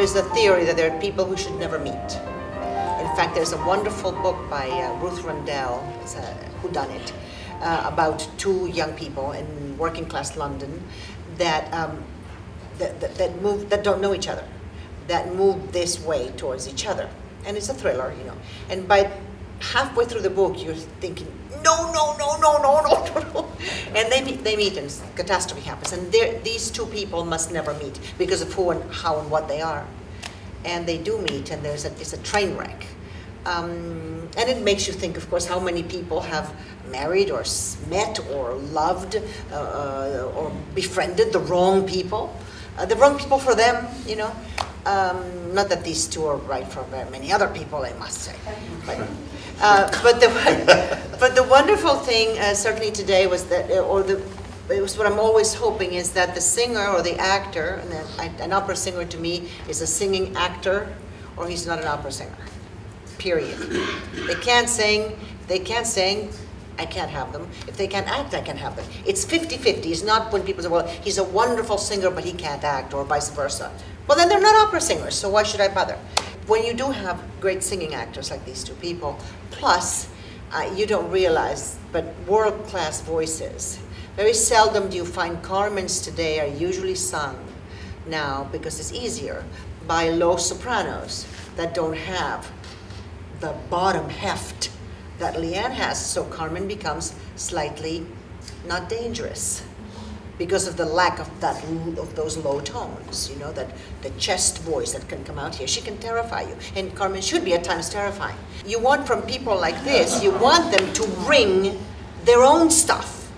there is a theory that there are people who should never meet. In fact, there's a wonderful book by Ruth Rundell, it's a whodunit, about two young people in working class London that that don't know each other, that move this way towards each other, and it's a thriller, you know. And by halfway through the book, you're thinking, no, no, no, no, no, no, no, no. And they meet, and catastrophe happens. And these two people must never meet because of who and how and what they are. And they do meet, and it's a train wreck. And it makes you think, of course, how many people have married or met or loved or befriended the wrong people for them, you know. Not that these two are right for very many other people, I must say. But the wonderful thing, certainly today, was that, it was what I'm always hoping, is that the singer or the actor, and an opera singer to me is a singing actor, or he's not an opera singer. Period. They can't sing. I can't have them. If they can't act, I can have them. It's 50-50. It's not when people say, well, he's a wonderful singer, but he can't act, or vice versa. Well, then they're not opera singers, so why should I bother? When you do have great singing actors like these two people, plus, you don't realize, but world-class voices. Very seldom do you find Carmens today are usually sung now, because it's easier, by low sopranos that don't have the bottom heft that Leanne has, so Carmen becomes slightly not dangerous because of the lack of those low tones, you know, that the chest voice that can come out here. She can terrify you, and Carmen should be at times terrifying. You want from people like this, you want them to bring their own stuff.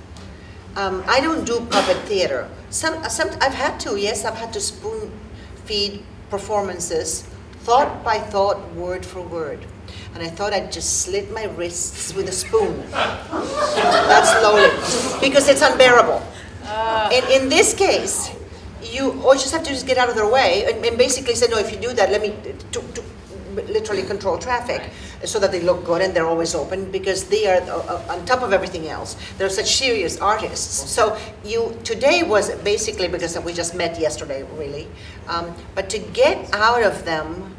I don't do puppet theater. I've had to spoon feed performances, thought by thought, word for word. And I thought I'd just slit my wrists with a spoon. That's slowly, because it's unbearable. In this case, you just have to just get out of their way and basically say, no, if you do that, let me to literally control traffic so that they look good and they're always open, because they are, on top of everything else, they're such serious artists. So today was basically, because we just met yesterday, really, but to get out of them,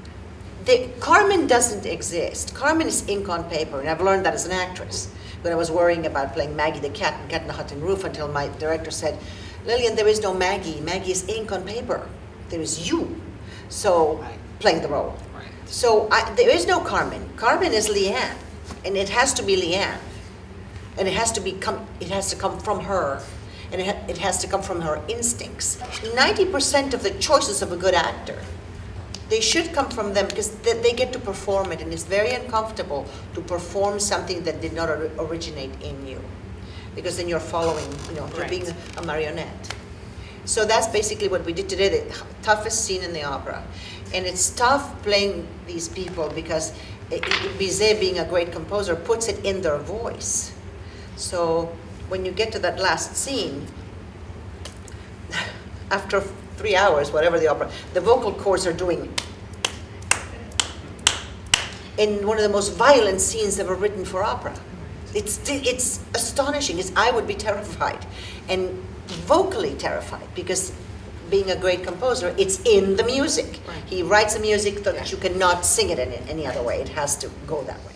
Carmen doesn't exist. Carmen is ink on paper, and I've learned that as an actress. When I was worrying about playing Maggie the cat in Cat in the Hut and Roof, until my director said, Lillian, there is no Maggie. Maggie is ink on paper. There is you. So, playing the role. Right. So, there is no Carmen. Carmen is Leanne, and it has to be Leanne. And it has to come from her, and it has to come from her instincts. 90% of the choices of a good actor, they should come from them, because they get to perform it, and it's very uncomfortable to perform something that did not originate in you, because then you're following, you know, you're being a marionette. So that's basically what we did today, the toughest scene in the opera. And it's tough playing these people because Bizet, being a great composer, puts it in their voice. So when you get to that last scene, after 3 hours, whatever the opera, the vocal cords are doing in one of the most violent scenes ever written for opera. It's astonishing. I would be terrified, and vocally terrified, because being a great composer, it's in the music. Right. He writes the music so that you cannot sing it in any other way. It has to go that way.